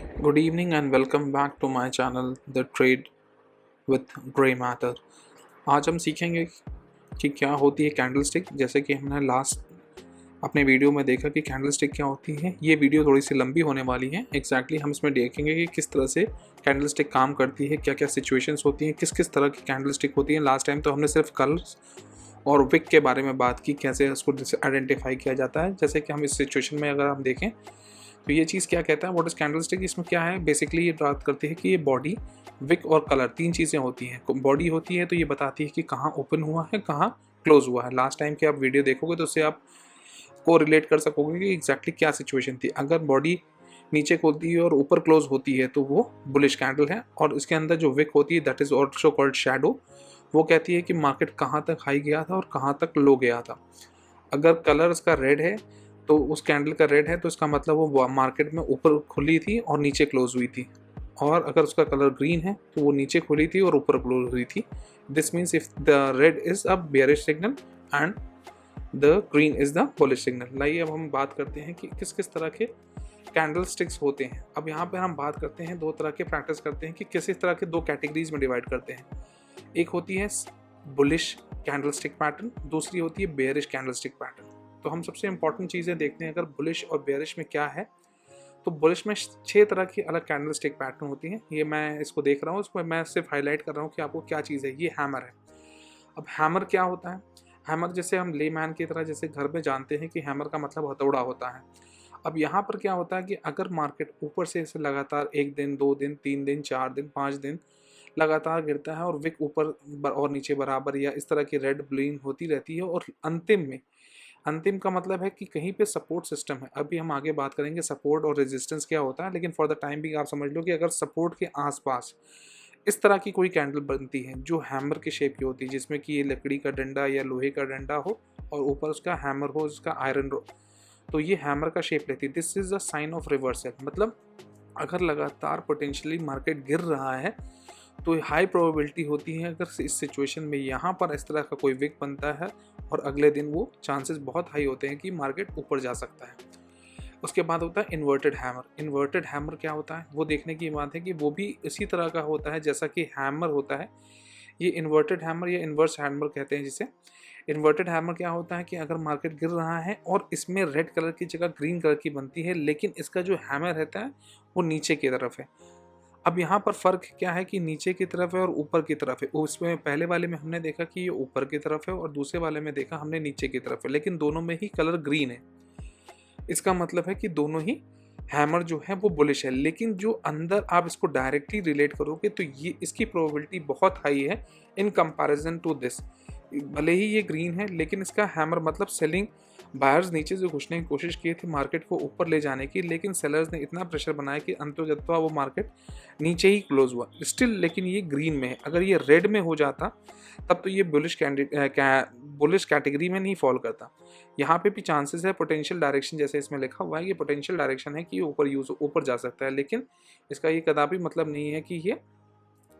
Good evening and welcome back to my channel The Trade with Grey Matter। आज हम सीखेंगे कि क्या होती है कैंडल स्टिक। जैसे कि हमने लास्ट अपने वीडियो में देखा कि कैंडल स्टिक क्या होती है। ये वीडियो थोड़ी सी लंबी होने वाली है। एग्जैक्टली हम इसमें देखेंगे कि किस तरह से कैंडल स्टिक काम करती है, क्या क्या सिचुएशंस होती हैं, किस किस तरह की कैंडल स्टिक होती हैं। लास्ट टाइम तो हमने सिर्फ कलर्स और विक के बारे में बात की, कैसे उसको आइडेंटिफाई किया जाता है। जैसे कि हम इस सिचुएशन में अगर हम देखें तो ये चीज़ क्या कहता है, व्हाट इज़ कैंडल स्टिक। इसमें क्या है, बेसिकली ये बात करती है कि ये बॉडी, विक और कलर, तीन चीज़ें होती हैं। बॉडी होती है तो ये बताती है कि कहाँ ओपन हुआ है, कहाँ क्लोज हुआ है। लास्ट टाइम की आप वीडियो देखोगे तो उससे आप को रिलेट कर सकोगे कि एग्जैक्टली क्या सिचुएशन थी। अगर बॉडी नीचे खोलती है और ऊपर क्लोज होती है तो वो बुलिश कैंडल है। और इसके अंदर जो विक होती है, that is also called shadow, वो कहती है कि मार्केट कहाँ तक हाई गया था और कहाँ तक लो गया था। अगर कलर इसका रेड है तो उस कैंडल का रेड है तो इसका मतलब वो मार्केट में ऊपर खुली थी और नीचे क्लोज हुई थी। और अगर उसका कलर ग्रीन है तो वो नीचे खुली थी और ऊपर क्लोज हुई थी। This means if the red is a bearish signal and the green is the bullish signal. लाइए अब हम बात करते हैं कि किस किस तरह के कैंडल स्टिक्स होते हैं। अब यहाँ पे हम बात करते हैं, दो तरह के प्रैक्टिस करते हैं कि किस तरह के दो कैटेगरीज में डिवाइड करते हैं। एक होती है बुलिश कैंडल स्टिक पैटर्न, दूसरी होती है बेयरिश कैंडल स्टिक पैटर्न। तो हम सबसे इंपॉर्टेंट चीज़ें देखते हैं अगर बुलिश और बेयरिश में क्या है। तो बुलिश में 6 तरह की अलग कैंडल स्टिक पैटर्न होती हैं। ये मैं इसको देख रहा हूँ, इसमें मैं सिर्फ हाईलाइट कर रहा हूँ कि आपको क्या चीज़ है। ये हैमर है। अब हैमर क्या होता है, हैमर जैसे हम लेमैन की तरह जैसे घर में जानते हैं कि हैमर का मतलब हथौड़ा होता है। अब यहाँ पर क्या होता है कि अगर मार्केट ऊपर से इसे लगातार 1 दिन 2 दिन 3 दिन 4 दिन 5 दिन लगातार गिरता है और विक ऊपर और नीचे बराबर या इस तरह की रेड ब्लिंग होती रहती है और अंतिम में, अंतिम का मतलब है कि कहीं पे सपोर्ट सिस्टम है। अभी हम आगे बात करेंगे सपोर्ट और रेजिस्टेंस क्या होता है, लेकिन फॉर द टाइम भी आप समझ लो कि अगर सपोर्ट के आसपास इस तरह की कोई कैंडल बनती है जो हैमर के शेप की होती है, जिसमें कि ये लकड़ी का डंडा या लोहे का डंडा हो और ऊपर उसका हैमर हो, उसका आयरन हो, तो ये हैमर का शेप लेती है। This is a sign of reversal. मतलब अगर लगातार पोटेंशियली मार्केट गिर रहा है तो हाई प्रोबेबिलिटी होती है अगर इस सिचुएशन में यहाँ पर इस तरह का कोई विक बनता है और अगले दिन वो चांसेस बहुत हाई होते हैं कि मार्केट ऊपर जा सकता है। उसके बाद होता है इन्वर्टेड हैमर। इन्वर्टेड हैमर क्या होता है, वो देखने की बात है कि वो भी इसी तरह का होता है जैसा कि हैमर होता है। ये इन्वर्टेड हैमर या इन्वर्स हैमर कहते हैं जिसे। इन्वर्टेड हैमर क्या होता है कि अगर मार्केट गिर रहा है और इसमें रेड कलर की जगह ग्रीन कलर की बनती है, लेकिन इसका जो हैमर रहता है वो नीचे की तरफ है। अब यहाँ पर फ़र्क क्या है कि नीचे की तरफ है और ऊपर की तरफ है। उसमें पहले वाले में हमने देखा कि ये ऊपर की तरफ है और दूसरे वाले में देखा हमने नीचे की तरफ है, लेकिन दोनों में ही कलर ग्रीन है। इसका मतलब है कि दोनों ही हैमर जो है वो बुलिश है। लेकिन जो अंदर आप इसको डायरेक्टली रिलेट करोगे तो ये इसकी प्रोबेबिलिटी बहुत हाई है इन कंपैरिजन टू दिस। भले ही ये ग्रीन है लेकिन इसका हैमर मतलब सेलिंग बायर्स नीचे से घुसने की कोशिश की थी मार्केट को ऊपर ले जाने की, लेकिन सेलर्स ने इतना प्रेशर बनाया कि अंततः वो मार्केट नीचे ही क्लोज हुआ स्टिल। लेकिन ये ग्रीन में है। अगर ये रेड में हो जाता तब तो ये बुलिश कैटेगरी में नहीं फॉल करता। यहाँ पे भी चांसेस है पोटेंशियल डायरेक्शन, जैसे इसमें लिखा हुआ है ये पोटेंशियल डायरेक्शन है कि ऊपर जा सकता है, लेकिन इसका ये कदापि मतलब नहीं है कि ये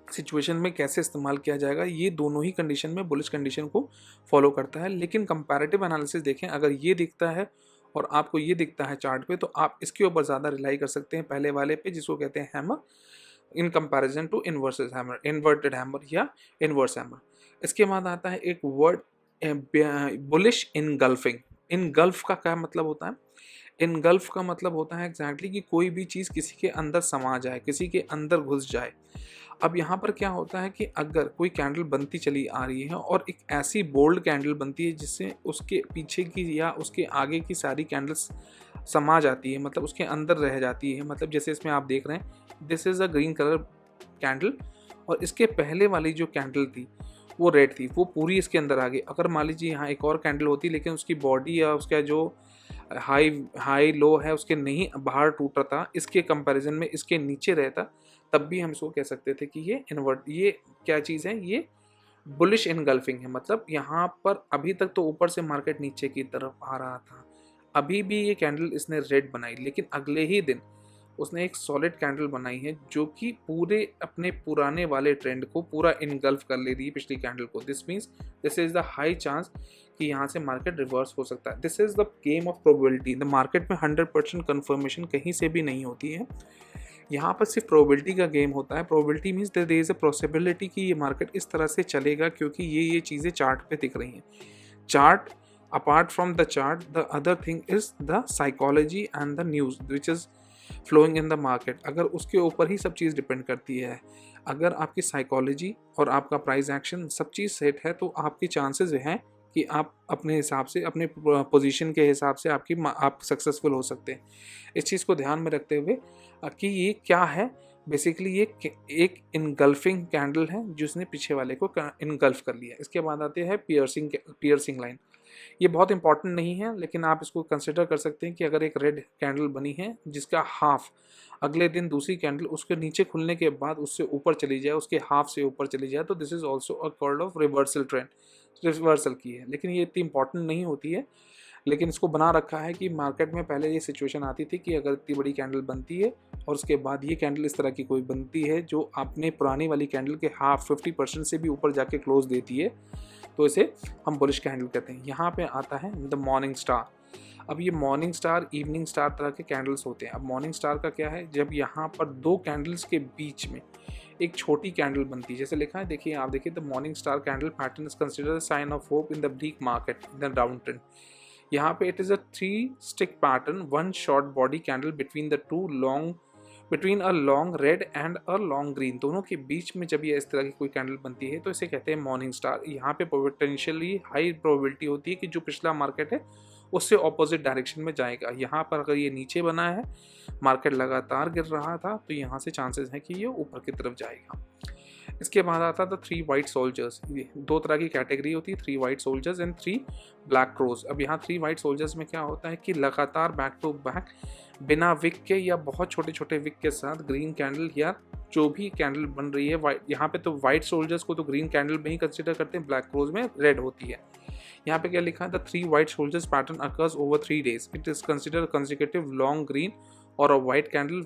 सिचुएशन में कैसे इस्तेमाल किया जाएगा। ये दोनों ही कंडीशन में बुलिश कंडीशन को फॉलो करता है। लेकिन कंपैरेटिव एनालिसिस देखें, अगर ये दिखता है और आपको ये दिखता है चार्ट पे, तो आप इसके ऊपर ज़्यादा रिलाई कर सकते हैं पहले वाले पे, जिसको कहते हैं hammer, in comparison to inverses hammer, inverted hammer या इन्वर्स हैमर। इसके बाद आता है एक वर्ड, बुलिश इनगल्फिंग। इनगल्फ का क्या मतलब होता है, इनगल्फ का मतलब होता है एग्जैक्टली कि कोई भी चीज़ किसी के अंदर समा जाए, किसी के अंदर घुस जाए। अब यहाँ पर क्या होता है कि अगर कोई कैंडल बनती चली आ रही है और एक ऐसी बोल्ड कैंडल बनती है जिससे उसके पीछे की या उसके आगे की सारी कैंडल्स समा जाती है, मतलब उसके अंदर रह जाती है। मतलब जैसे इसमें आप देख रहे हैं, this is a green colour candle और इसके पहले वाली जो कैंडल थी वो रेड थी, वो पूरी इसके अंदर आ गई। अगर मान लीजिए यहाँ एक और कैंडल होती लेकिन उसकी बॉडी या उसका जो हाई हाई लो है उसके नहीं बाहर टूट रहा था, इसके कंपैरिजन में इसके नीचे रहता, तब भी हम इसको कह सकते थे कि ये क्या चीज़ है, ये बुलिश इनगल्फिंग है। मतलब यहाँ पर अभी तक तो ऊपर से मार्केट नीचे की तरफ आ रहा था, अभी भी ये कैंडल इसने रेड बनाई, लेकिन अगले ही दिन उसने एक सॉलिड कैंडल बनाई है जो कि पूरे अपने पुराने वाले ट्रेंड को पूरा इनगल्फ कर ले रही है पिछली कैंडल को। This means this is the high chance कि यहाँ से मार्केट रिवर्स हो सकता है। This is the game of probability. The market में 100% कन्फर्मेशन कहीं से भी नहीं होती है। यहाँ पर सिर्फ प्रोबेबिलिटी का गेम होता है। Probability means there is a possibility कि ये मार्केट इस तरह से चलेगा क्योंकि ये चीज़ें चार्ट पे दिख रही हैं। Chart, apart from the chart, the other thing is the psychology and the news which is flowing in the market. अगर उसके ऊपर ही सब चीज़ डिपेंड करती है, अगर आपकी साइकोलॉजी और आपका प्राइस एक्शन सब चीज़ सेट है, तो आपके चांसेस हैं कि आप अपने हिसाब से, अपने पोजीशन के हिसाब से आप सक्सेसफुल हो सकते हैं। इस चीज़ को ध्यान में रखते हुए कि ये क्या है, बेसिकली ये एक इनगल्फिंग कैंडल है जिसने पीछे वाले को इनगल्फ कर लिया। इसके बाद आते हैं पियर्सिंग लाइन। ये बहुत इंपॉर्टेंट नहीं है, लेकिन आप इसको कंसिडर कर सकते हैं कि अगर एक रेड कैंडल बनी है जिसका हाफ अगले दिन दूसरी कैंडल उसके नीचे खुलने के बाद उससे ऊपर चली जाए, उसके हाफ से ऊपर चली जाए, तो this is also a called off reversal trend, reversal की है। लेकिन ये इतनी इंपॉर्टेंट नहीं होती है, लेकिन इसको बना रखा है कि मार्केट में पहले ये सिचुएशन आती थी कि अगर इतनी बड़ी कैंडल बनती है और उसके बाद ये कैंडल इस तरह की कोई बनती है जो आपने पुरानी वाली कैंडल के हाफ 50% से भी ऊपर जाके क्लोज देती है, तो इसे हम बुलिश कैंडल कहते हैं। यहाँ पे आता है द मॉर्निंग स्टार। अब ये मॉर्निंग स्टार, इवनिंग स्टार तरह के कैंडल्स होते हैं। अब मॉर्निंग स्टार का क्या है, जब यहाँ पर दो कैंडल्स के बीच में एक छोटी कैंडल बनती है, जैसे लिखा है, देखिए आप देखिए, the morning star candle pattern is considered sign of hope in the bleak market in the down trend. यहाँ पे it is a 3 stick pattern, one short body candle between a long red and a long green. दोनों के बीच में जब ये इस तरह की कोई कैंडल बनती है तो इसे कहते हैं मॉर्निंग स्टार। यहाँ पे पोटेंशियली हाई प्रोबेबिलिटी होती है कि जो पिछला मार्केट है उससे ऑपोजिट डायरेक्शन में जाएगा। यहाँ पर अगर ये नीचे बना है, मार्केट लगातार गिर रहा था, तो यहाँ से चांसेस हैं कि ये ऊपर की तरफ जाएगा। इसके बाद आता था 3 वाइट सोल्जर्स। दो तरह की कैटेगरी होती है, 3 white soldiers and 3 black crows. अब यहाँ 3 वाइट सोल्जर्स में क्या होता है कि लगातार बैक टू बैक बिना विक के या बहुत छोटे छोटे विक के साथ ग्रीन कैंडल या जो भी कैंडल बन रही है, वाइट, यहाँ पे तो वाइट सोल्जर्स को तो ग्रीन कैंडल में ही कंसिडर करते हैं, ब्लैक क्रोज में रेड होती है। यहाँ पे क्या लिखा है, the 3 white soldiers pattern occurs over 3 days। It is consider consecutive long green और a white candle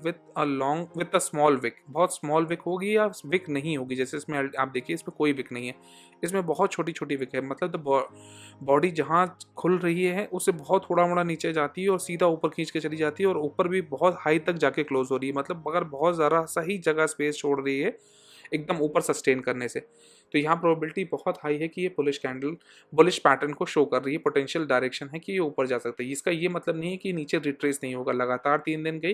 with a small wick. बहुत स्मॉल विक होगी या विक नहीं होगी, जैसे इसमें आप देखिए, इसमें कोई विक नहीं है, इसमें बहुत छोटी छोटी विक है। मतलब बॉडी जहाँ खुल रही है उससे बहुत थोड़ा मोड़ा नीचे जाती है और सीधा ऊपर खींच के चली जाती है और ऊपर भी बहुत हाई तक जाके क्लोज हो रही है। मतलब अगर बहुत ज़्यादा सही जगह स्पेस छोड़ रही है एकदम ऊपर सस्टेन करने से, तो यहाँ प्रोबेबिलिटी बहुत हाई है कि ये बुलिश पैटर्न को शो कर रही है, पोटेंशियल डायरेक्शन है कि ये ऊपर जा सकता है। इसका ये मतलब नहीं है कि नीचे रिट्रेस नहीं होगा। लगातार 3 दिन गई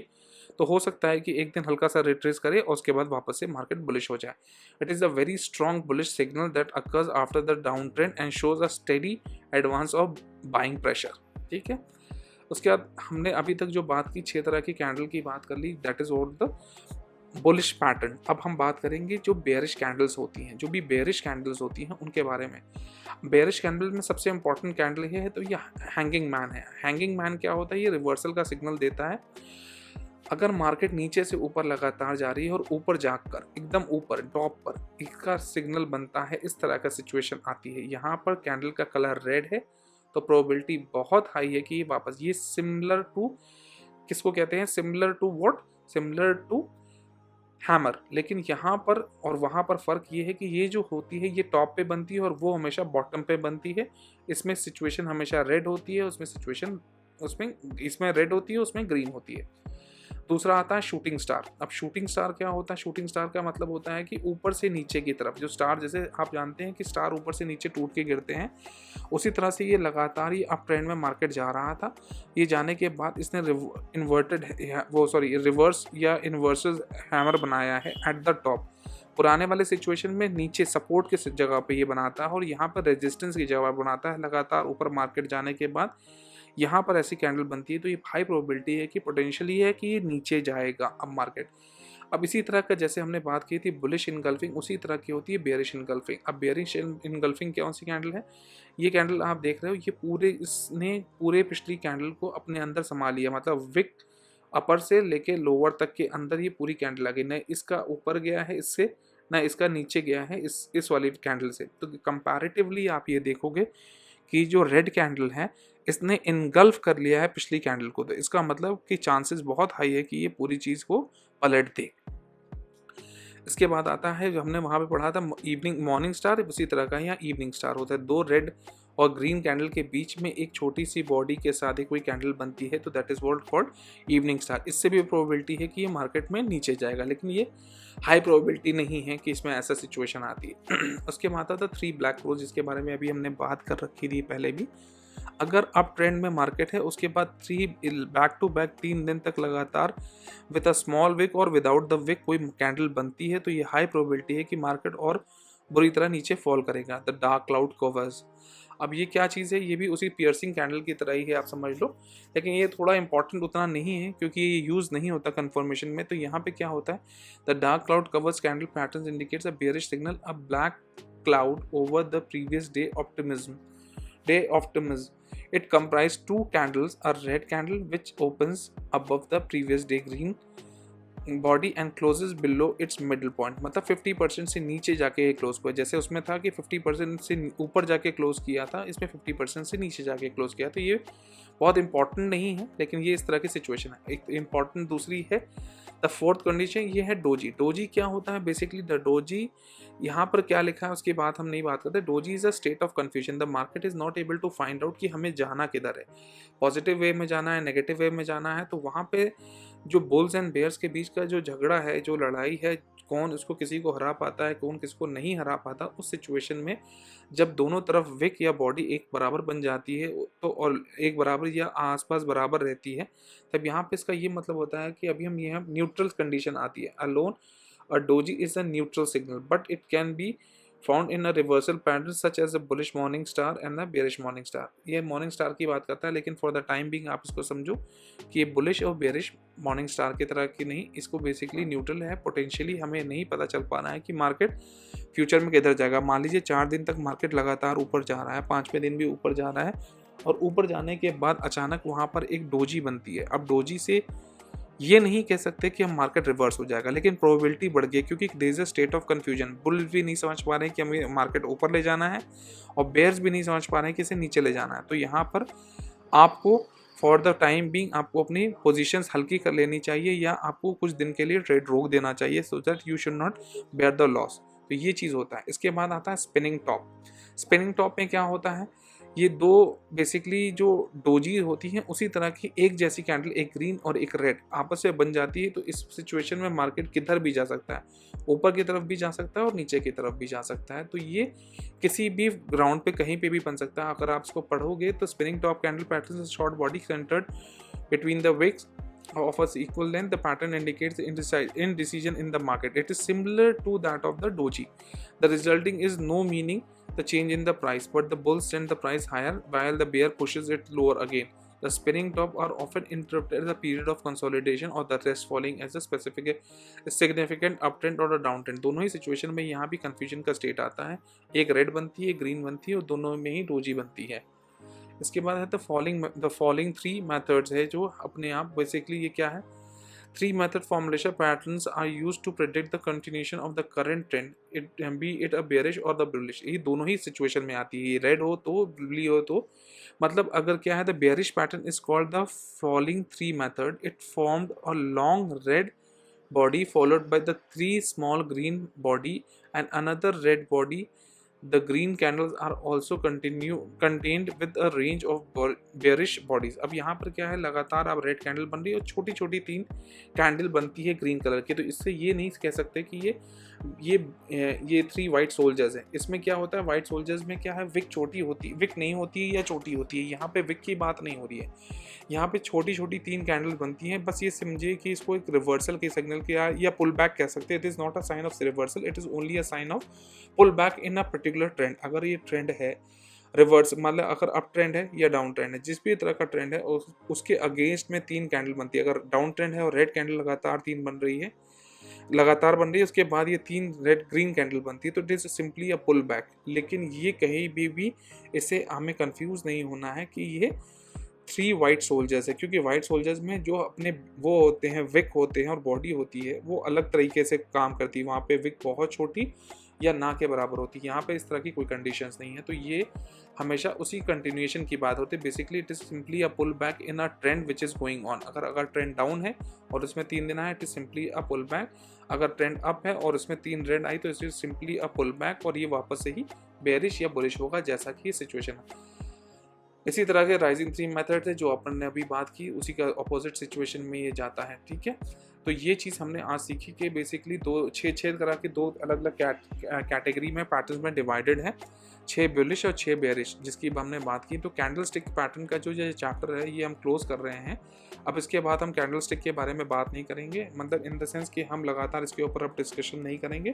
तो हो सकता है कि एक दिन हल्का सा रिट्रेस करे और उसके बाद वापस से मार्केट बुलिश हो जाए। It is a very strong bullish signal that occurs after the down trend and shows a steady advance of buying pressure. ठीक है, उसके बाद हमने अभी तक जो बात की 6 तरह की कैंडल की बात कर ली, that is all the bullish pattern. अब हम बात करेंगे जो बेयरिश कैंडल्स होती हैं, जो भी बेयरिश कैंडल्स होती हैं उनके बारे में। बेयरिश कैंडल में सबसे इंपॉर्टेंट कैंडल ये है तो ये हैंगिंग मैन है। हैंगिंग मैन क्या होता है, ये रिवर्सल का सिग्नल देता है। अगर मार्केट नीचे से ऊपर लगातार जा रही है और ऊपर जाकर एकदम ऊपर टॉप पर इसका सिग्नल बनता है, इस तरह का सिचुएशन आती है, यहाँ पर कैंडल का कलर रेड है, तो प्रोबेबिलिटी बहुत हाई है कि वापस ये सिमिलर टू, किसको कहते हैं, similar to what, similar to hammer. लेकिन यहाँ पर और वहाँ पर फ़र्क ये है कि ये जो होती है ये टॉप पे बनती है और वो हमेशा बॉटम पे बनती है। इसमें सिचुएशन हमेशा रेड होती है, उसमें इसमें रेड होती है, उसमें ग्रीन होती है। दूसरा आता है शूटिंग स्टार। अब शूटिंग स्टार क्या होता है, शूटिंग स्टार का मतलब होता है कि ऊपर से नीचे की तरफ जो स्टार, जैसे आप जानते हैं कि स्टार ऊपर से नीचे टूट के गिरते हैं, उसी तरह से ये लगातार ही अप ट्रेंड में मार्केट जा रहा था। ये जाने के बाद इसने रिवर्स या इन्वर्सेस हैमर बनाया है एट द टॉप। पुराने वाले सिचुएशन में नीचे सपोर्ट की जगह पे ये बनाता है और यहाँ पर रेजिस्टेंस की जगह बनाता है। लगातार ऊपर मार्केट जाने के बाद यहाँ पर ऐसी कैंडल बनती है तो ये हाई प्रोबेबिलिटी है कि पोटेंशियली है कि ये नीचे जाएगा अब मार्केट। अब इसी तरह का जैसे हमने बात की थी बुलिश इनगल्फिंग, उसी तरह की होती है बेयरिश इनगल्फिंग। अब बेयरिश इनगल्फिंग कौन सी कैंडल है, ये कैंडल आप देख रहे हो, ये इसने पूरे पिछली कैंडल को अपने अंदर समा लिया। मतलब विक अपर से लेके लोअर तक के अंदर ये पूरी कैंडल आ गई, न इसका ऊपर गया है इससे, न इसका नीचे गया है इस वाली कैंडल से। तो कंपैरेटिवली आप ये देखोगे कि जो रेड कैंडल है इसने इनगल्फ कर लिया है पिछली कैंडल को, तो इसका मतलब कि चांसेस बहुत हाई है कि ये पूरी चीज़ को पलट दे। इसके बाद आता है जो हमने वहाँ पे पढ़ा था इवनिंग मॉर्निंग स्टार, उसी तरह का यहाँ इवनिंग स्टार होता है। 2 रेड और ग्रीन कैंडल के बीच में एक छोटी सी बॉडी के साथ एक कोई कैंडल बनती है तो that is what called evening star. इससे भी प्रोबेबिलिटी है कि ये मार्केट में नीचे जाएगा, लेकिन ये हाई प्रोबेबिलिटी नहीं है कि इसमें ऐसा सिचुएशन आती है। उसके बाद आता था 3 ब्लैक रोज, जिसके बारे में अभी हमने बात कर रखी थी पहले भी। अगर अप ट्रेंड में मार्केट है, उसके बाद 3 बैक टू बैक 3 दिन तक लगातार विद अ स्मॉल विक और विदाउट द विक कोई कैंडल बनती है तो ये हाई प्रोबेबिलिटी है कि मार्केट और बुरी तरह नीचे फॉल करेगा। द डार्क क्लाउड कवर्स, अब ये क्या चीज़ है, ये भी उसी पियर्सिंग कैंडल की तरह ही है, आप समझ लो, लेकिन ये थोड़ा इंपॉर्टेंट उतना नहीं है क्योंकि ये यूज़ नहीं होता कन्फर्मेशन में। तो यहाँ पे क्या होता है, the dark cloud covers candle pattern indicates a bearish signal, a black cloud over the previous day optimism. It comprised 2 candles, a red candle which opens above the previous day green body and closes below its middle point, मतलब 50% से नीचे जाके close हुआ। जैसे उसमें था कि 50% से ऊपर जाके क्लोज किया था, इसमें 50% से नीचे जाके क्लोज किया। तो ये बहुत इंपॉर्टेंट नहीं है, लेकिन ये इस तरह की सिचुएशन है। एक इंपॉर्टेंट दूसरी है द फोर्थ कंडीशन, ये है डोजी। डोजी क्या होता है, बेसिकली द डोजी, यहाँ पर क्या लिखा है उसकी बात हम नहीं बात करते। Doji is a state of confusion, the market is not able to find out कि हमें जाना किधर है, पॉजिटिव वे में जाना है, नेगेटिव वे में जाना है। तो वहाँ पे जो बुल्स एंड बेयर्स के बीच का जो झगड़ा है, जो लड़ाई है, कौन उसको किसी को हरा पाता है, कौन किसको नहीं हरा पाता, उस सिचुएशन में जब दोनों तरफ विक या बॉडी एक बराबर बन जाती है तो, और एक बराबर या आसपास बराबर रहती है, तब यहाँ पे इसका ये मतलब होता है कि अभी हम ये न्यूट्रल कंडीशन आती है। Alone a doji is a neutral signal but it can be found in a reversal pattern such as a bullish morning star and a bearish morning star. ये मॉर्निंग स्टार की बात करता है, लेकिन for the time being आप इसको समझो कि ये बुलिश और बेरिश मॉर्निंग स्टार की तरह की नहीं, इसको बेसिकली न्यूट्रल है। पोटेंशियली हमें नहीं पता चल पा रहा है कि मार्केट फ्यूचर में किधर जाएगा। मान लीजिए 4 दिन तक मार्केट लगातार ऊपर जा रहा है, 5वें दिन भी ऊपर जा रहा है, और ऊपर जाने के बाद अचानक वहाँ पर एक डोजी बनती है। अब डोजी से ये नहीं कह सकते कि हम मार्केट रिवर्स हो जाएगा, लेकिन प्रोबेबिलिटी बढ़ गई क्योंकि there is a state of confusion. Bulls भी नहीं समझ पा रहे हैं कि हमें मार्केट ऊपर ले जाना है, और बेयर्स भी नहीं समझ पा रहे हैं कि इसे नीचे ले जाना है। तो यहाँ पर आपको फॉर द टाइम बीइंग आपको अपनी पोजीशंस हल्की कर लेनी चाहिए, या आपको कुछ दिन के लिए ट्रेड रोक देना चाहिए, so that you should not bear the loss. तो ये चीज़ होता है। इसके बाद आता है स्पिनिंग टॉप। स्पिनिंग टॉप में क्या होता है, ये दो बेसिकली जो डोजी होती हैं उसी तरह की एक जैसी कैंडल, एक ग्रीन और एक रेड आपस में बन जाती है। तो इस सिचुएशन में मार्केट किधर भी जा सकता है, ऊपर की तरफ भी जा सकता है और नीचे की तरफ भी जा सकता है। तो ये किसी भी ग्राउंड पे कहीं पे भी बन सकता है। अगर आप इसको पढ़ोगे तो spinning top candle pattern is short body centred between the wicks of a equal length. The pattern indicates indecision in the market. It is similar to that of the doji. The resulting is no meaning the change in the price, but the bull send the price higher while the bear pushes it lower again. The spinning top are often interrupted as a period of consolidation or the rest falling as a significant uptrend or a downtrend. दोनों ही situation में यहाँ भी confusion का state आता है। एक red बनती है, ग्रीन बनती है, और दोनों में ही डोजी बनती है। इसके बाद है द फॉलोइंग 3 मेथड्स है जो अपने आप बेसिकली ये क्या है, 3 method formulation patterns are used to predict the continuation of the current trend, it be it a bearish or the bullish. ये दोनों ही सिचुएशन में आती है, ये रेड हो तो, ब्लू हो तो। मतलब अगर क्या है, the bearish pattern is called the following 3 method, it formed a long red body followed by the 3 small green body and another red body. The green candles are also contained with a range of bearish bodies. अब यहाँ पर क्या है, लगातार अब red candle बन रही है और छोटी छोटी 3 कैंडल बनती है ग्रीन कलर की। तो इससे ये नहीं कह सकते कि ये 3 वाइट सोल्जर्स हैं। इसमें क्या होता है, वाइट सोल्जर्स में क्या है, विक छोटी होती, विक नहीं होती है या छोटी होती है। यहाँ पे विक की बात नहीं हो रही है, यहाँ पे छोटी छोटी 3 कैंडल बनती हैं। बस ये समझिए कि इसको एक रिवर्सल के सिग्नल के या पुल बैक कह सकते हैं। It is not a sign of reversal, it is only a sign of pull back in a particular trend. अगर ये ट्रेंड है रिवर्स, मतलब अगर अप ट्रेंड है या डाउन ट्रेंड है, जिस भी तरह का ट्रेंड है उसके अगेंस्ट में 3 कैंडल बनती है। अगर डाउन ट्रेंड है और रेड कैंडल लगातार 3 बन रही है, उसके बाद ये 3 रेड ग्रीन कैंडल बनती है, तो it is simply a pull back. लेकिन ये कहीं भी इसे हमें कंफ्यूज नहीं होना है कि ये 3 वाइट सोल्जर्स है, क्योंकि वाइट सोल्जर्स में जो अपने वो होते हैं, विक होते हैं और बॉडी होती है, वो अलग तरीके से काम करती है। वहाँ पे विक बहुत छोटी या ना के बराबर होती है, यहाँ पे इस तरह की कोई कंडीशंस नहीं है। तो ये हमेशा उसी कंटिन्यूएशन की बात होती है। Basically it is simply a pull back in a trend which is going on. अगर ट्रेंड डाउन है और इसमें 3 दिन आए, it is simply a pull back. अगर ट्रेंड अप है और इसमें 3 रेड आई, तो it is simply a pull back, और ये वापस से ही बेयरिश या बुलिश होगा, जैसा कि सिचुएशन है। इसी तरह के राइजिंग थ्री मेथड थे जो अपन ने अभी बात की, उसी का अपोजिट सिचुएशन में ये जाता है। ठीक है, तो ये चीज़ हमने आज सीखी कि बेसिकली छः तरह के दो अलग अलग कैटेगरी में पैटर्न में डिवाइडेड है, 6 बुलिश और 6 बेयरिश, जिसकी हमने बात की। तो कैंडल स्टिक पैटर्न का जो ये चैप्टर है ये हम क्लोज कर रहे हैं। अब इसके बाद हम कैंडल स्टिक के बारे में बात नहीं करेंगे, मतलब इन द सेंस कि हम लगातार इसके ऊपर अब डिस्कशन नहीं करेंगे।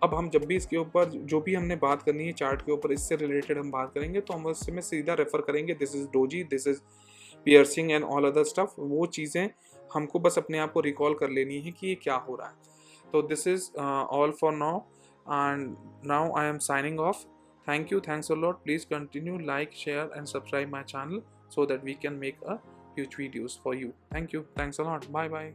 अब हम जब भी इसके ऊपर जो भी हमने बात करनी है चार्ट के ऊपर, इससे रिलेटेड हम बात करेंगे, तो हम उसमें सीधा रेफर करेंगे, this is doji, this is piercing and all other stuff. वो चीज़ें हमको बस अपने आप को रिकॉल कर लेनी है कि ये क्या हो रहा है। तो this is all for now, and now I am signing off. Thank you, thanks a lot. Please continue, like, share and subscribe my channel so that we can make a huge videos for you. Thank you, thanks a lot. Bye bye.